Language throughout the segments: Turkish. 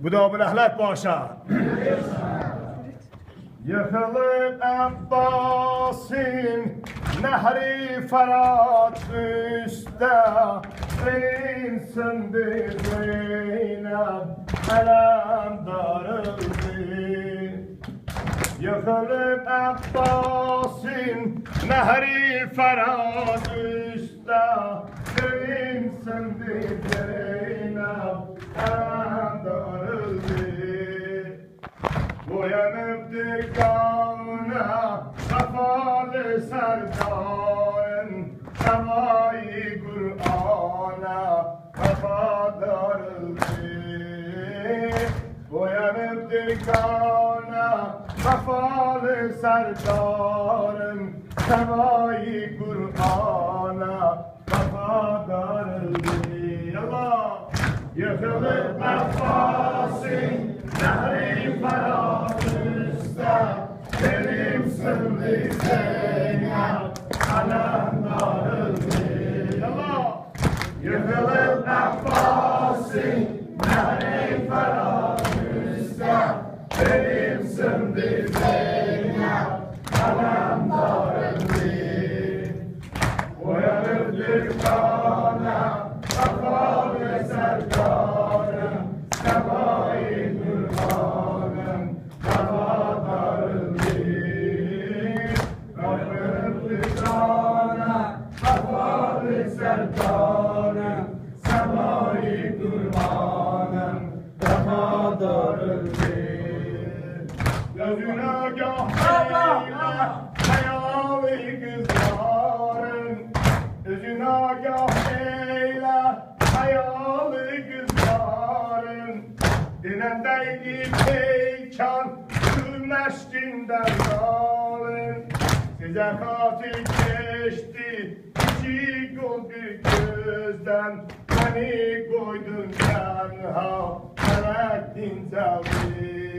Bu da bilahlet başa. Yıkılıp Abbas'ın nehri Ferhat üstte Rinsindir Zeynep elem darıldı. Yıkılıp Abbas'ın nehri Ferhat üstte Rinsindir Zeynep elem darıldı. Uyanıp dikâna kafalı serdarın Semâ-i Kur'an'a kafa darıldı. Uyanıp dikâna kafalı serdarın Semâ-i Kur'an'a kafa darıldı. Allah! Yıkılıp Abbas'ın nehri Ferhat üstte Kerim sındı Zeynep alem darıldı. Allah! Yıkılıp Abbas'ın nehri Ferhat üstte Kerim sındı Zeynep alem darıldı. Uyanıp dikâna kafalı serdarın Semâ-i Kur'an'ın kafa darıldı. Uyanıp dikâna kafalı serdarın Semâ-i Kur'an'ın kafa darıldı. Gözün agah hayalı kızların Gözün agah eyle hayalı kızların Dinendeydi peykan güneştinden dalın Size katil geçti iki güldü gözden Beni koydun tenha felek dinceldi.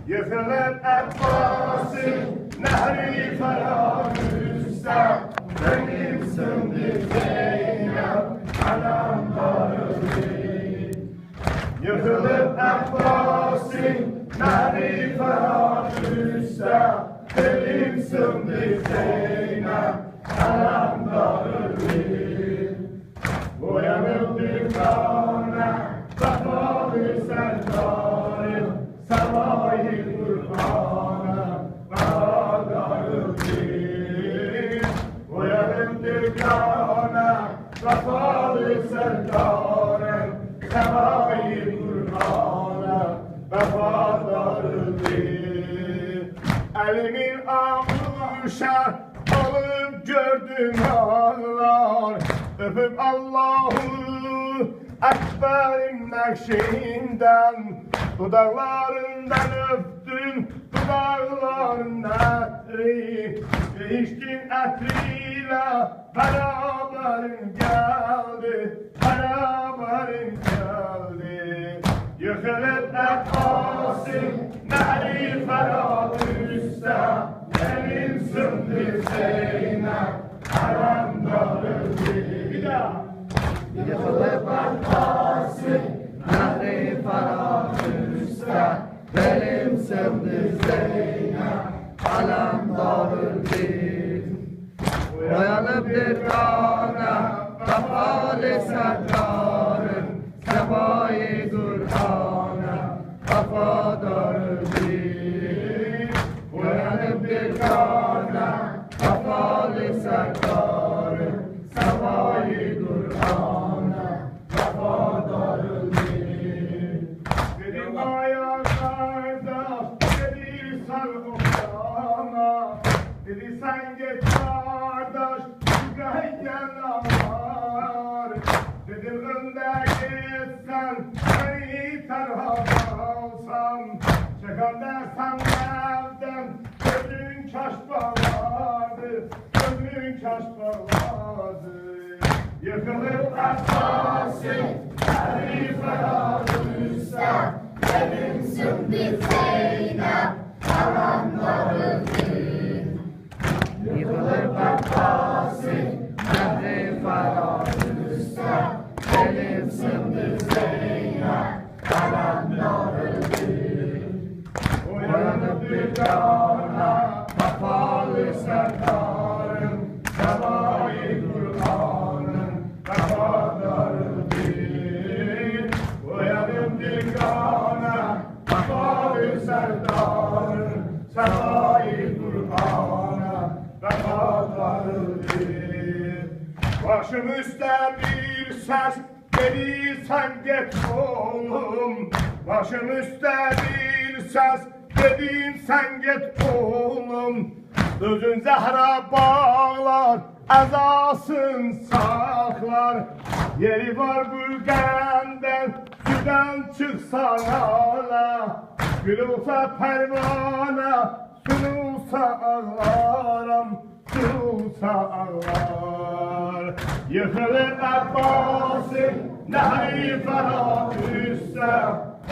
Yıkılıp Abbas'ın nehri Ferhat üstte Benim sındı Zeynep alem darıldı. Yıkılıp Abbas'ın nehri Ferhat üstte Benim sındı Zeynep alem darıldı. Uyanıp dikâna kafalı serdarın Semâ-i Kur'an'a kafa darıldı. Uyanıp dikâna kafalı serdarın Semâ-i Kur'an'a kafa darıldı. Elimin ağuşa alıp gördüm ağlar Öpüp Allahu Ekber'in nakşinden Dudaklarından öptüm dudakların etri İçkin etriyle beraberin geldi Beraberin geldi. Yıkılıp Abbas'ın nehri Ferhat üstte Benim sındı Zeynep alem darıldı. Bir daha. Yıkılıp Abbas'ın nehri Ferhat üstte Benim sındı Zeynep alem darıldı. Uyanıp dikâna kafalı serdarın Semâ-i Kur'an'a kafa darıldı. Uyanıp dikâna kafalı serdarın Semâ-i Kur'an'a kafa darıldı. Dedim ayaklarda dedi sar oklama Dedi sen geç kardeş gayden var Dedim önde geçsen beni terhad alsam Çıkan dersen evden gözün kaş bağladı Gözün kaş bağladı. Yıkılıp Abbas'ın nehri Ferhat üstte Benim sındı Zeynep alem darıldı. Yıkılıp Abbas'ın nehri Ferhat üstte Benim sındı Zeynep alem cana, vefalı serdarım, sefayı Kur'an'a, vefadarıdır. Başım üstte bir ses dediysen git oğlum, başım üstte bir ses dediysen git oğlum. Özün zəhra bağlar, əzasın saxlar. Yeri var bürgəndən, südən çıxsan ala. Gül olsa pərvana, sunulsa ağlaram, sunulsa ağlar. Yıkılır Əbbasın, nəhri fərah üstə.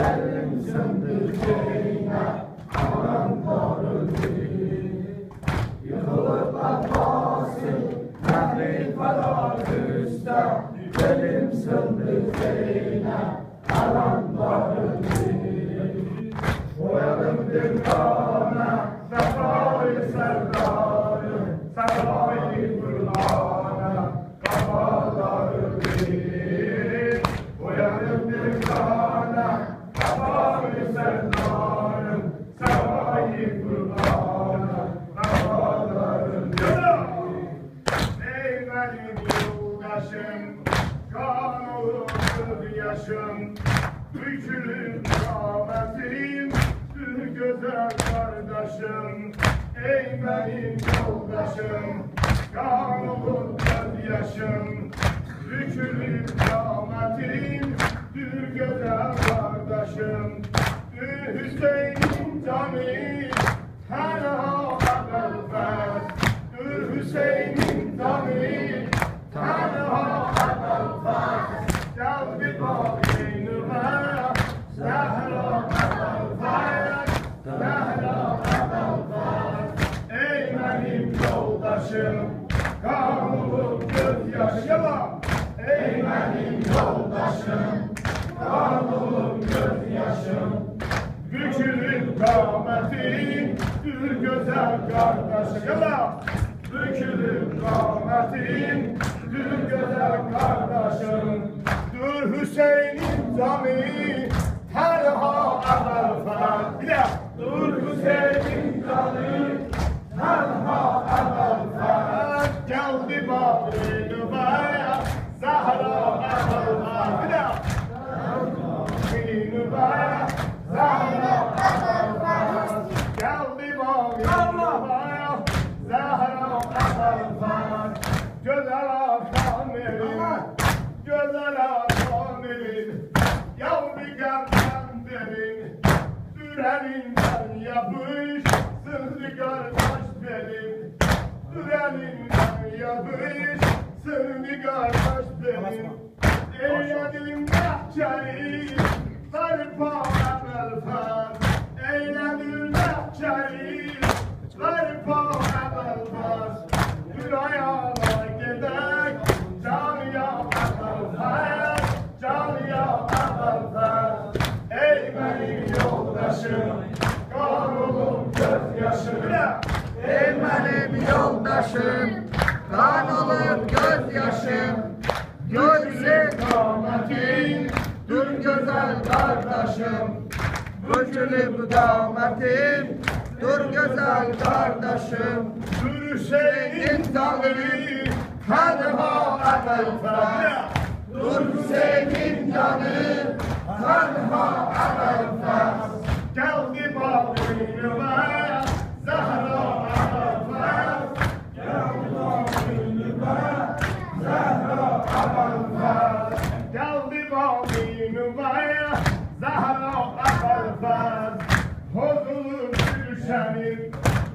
Elim söndü şeyine, anam doğrudur. Yıkılıp Abbas'ın nehri falan üstte. Elim söndü şeyine, anam doğrudur. Boyadım dükkana, Sefayı serdarım, sefayı Kur'an'a, kafalarıdır. Boyadım dükkana, sefayı serdarım, sefayı Kur'an'a, kafalarıdır. Ey benim yoldaşım, kan olur yaşım, bükülür kâmetim, güzel kardeşim. Ey benim yoldaşım, kan olur gözyaşım, bükülür kâmetim, güzel kardeşim. Hüseyin'in canı tenha ebelfez, Hüseyin'in canı tenha ebelfez. Gel bir bak beynime, Zehra ebelfez, Zehra ebelfez. Ey benim yoldaşım, kan olup gözyaşıma. Ey benim yoldaşım, kan olup gözyaşım. Bükülür kâmetin, gül güzel kardeşim. Bükülür kâmetin, gül güzel kardeşim. Dur Hüseyin'in canı, tenha ebelfez. Bir de dur Hüseyin'in canı, tenha ebelfez. Geldi bağrını baya, Zahra ebelfez. Bir de bağrını baya, Zahra ebelfez. Geldi bağrını baya, Zahra ebelfez. Güzel Hakan'ın, güzel Hakan'ın, yav bir gelmem derin, Dürelinden yapış, sırrı kardeş benim. Dürelinden yapış, sırrı kardeş benim. Eyledim bahçeyi, sarpa ebelfez. Eyledim bahçeyi, sarpa ebelfez. Bir ayağına gidek, camiye ebelfez, camiye ebelfez. Ey benim yoldaşım, kahrolum gözyaşım. Ey benim yoldaşım, kan olur gözyaşım. Gözlü kâmetin, dur güzel kardeşim. Bükülüp kâmetin, dur güzel kardeşim. Hüseyin'in dalı, Tenha ebelfez. Dur Hüseyin'in canı, tenha ebelfez. geldi bağrıma, Zahra ebelfez. Geldi bağrıma, Zahra ebelfez. Geldi bağrıma, Zahra ebelfez. Bozulur gülşenim,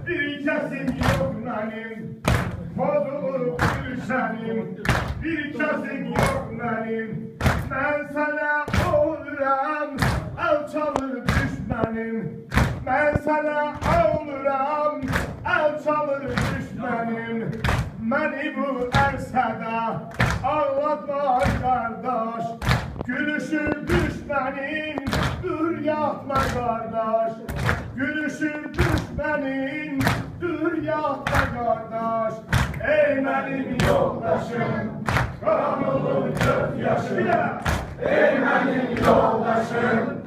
bir kesim yok benim. Bozulur gülşenim, bir kesim yok benim. Ben sana oluram, alçalır düşmenim. Ben sana oluram, alçalır düşmenim. Beni bu ersede ağlatma kardeş. Gülüşür düşmenin, dur yatma kardeş. Gülüşür düşmenin, dur yatma kardeş. Ey benim yoldaşım, kan olur gözyaşım. Ey benim yoldaşım,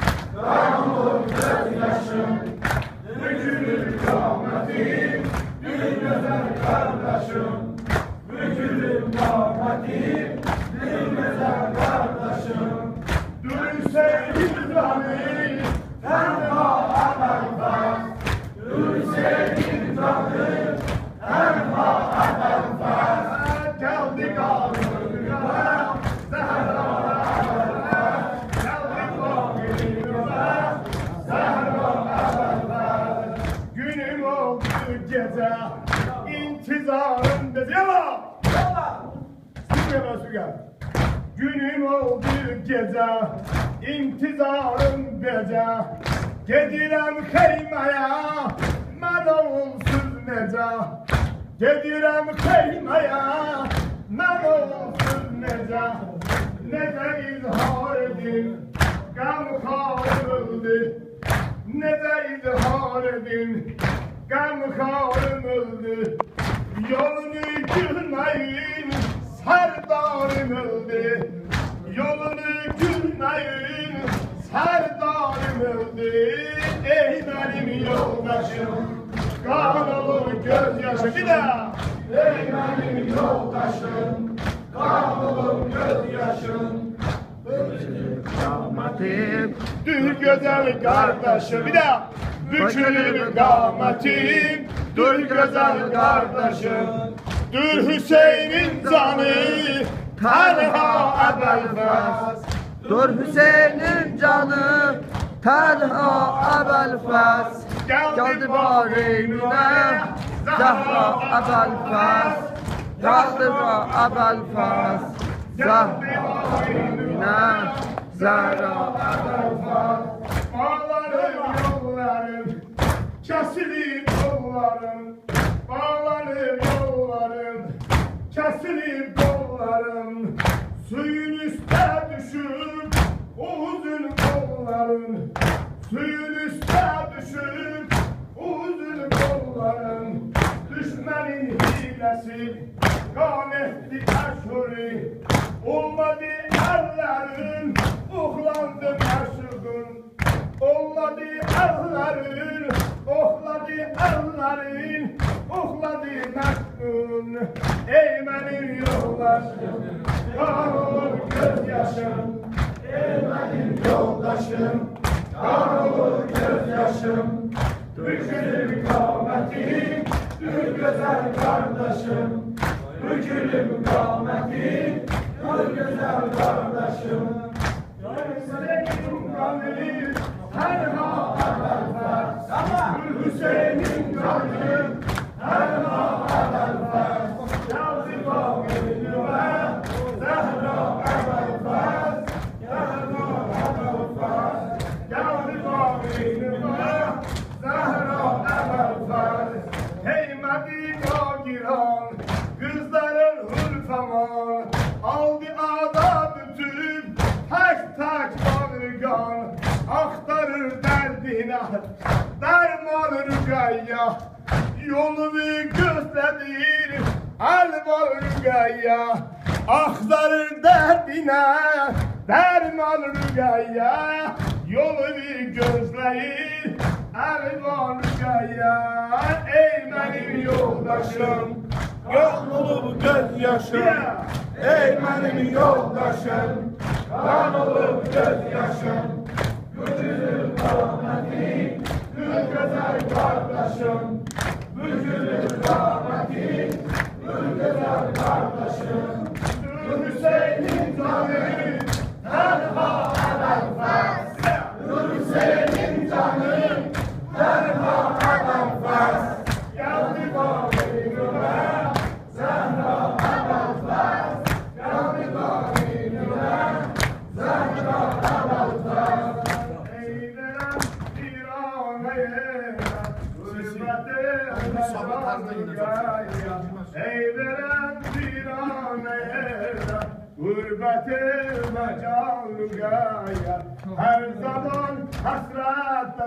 canı tenha Ebelfes Hüseyin canı tenha Ebelfes geldi kalbime Zehra Ebelfes geldi kalbime Zehra Ebelfes günüm oldu gece intizarım dedi yala günüm oldu gece intizarım gece gedirem heymeye mən olsuz necə gedirem heymeye mən olsuz necə necə izhar edim qəm xarımıldı necə izhar edim qəm xarımıldı yolunu gülmeyin serdarım öldü yolunu gülmeyin serdarım öldü ey benim yoldaşım kan olur gözyaşı bir daha ey benim yoldaşım kan olur gözyaşım dur güzel kardeşim bir daha bükülür kâmetim dur güzel kardeşim dur Hüseyin'in canı tenha Ebelfes Dur Hüseyin'in canı tenha Ebelfes geldi barine Zehra Ebelfes geldi Ebelfes Zehra barine Zehra Ebelfes bağlarım yollarım kesilip yollarım bağlarım yollarım kesilip yollarım suyun üstüne düşüp uzun kollarım suyun üstüne düşüp uzun kollarım düşmenin hilesi kan etti aşırı olmadı ellerin uhlandı aşığın olmadı ellerin ohladı ellerin ohladı meknun ey benim yoldaşım kan olur gözyaşım ey benim yoldaşım kan olur gözyaşım bükülür kâmetim dur güzel kardeşim bükülür kâmetim dur güzel kardeşim Hüseyin'in kanı tenha Ebelfes Hüseyin'in kanı tenha Ebelfes geldi bağırıma Zehra Ebelfes Zehra Ebelfes geldi bağırıma Zehra Ebelfes hey Medine giran kızların hırfaman aldı ada bütün tak tak bağırgan aktarır derdine derman rügaya yolunu gösterir elvan rügaya aktarır derdine derman rügaya yolunu gözleyir elvan rügaya ey benim yoldaşım kan olur gözyaşım ey benim yoldaşım kan olur gözyaşım bükülür kâmetim dur güzel kardeşim bükülür kâmetim dur güzel kardeşim dur Hüseyin'in canı tenha Ebelfes dur Hüseyin'in canı tenha Ebelfes geldi bağırıma Zehra Ebelfes geldi bağırıma Zehra Ebelfes eylem viraneye gurbete eylem viraneye gurbete mecal gaya her zaman hasret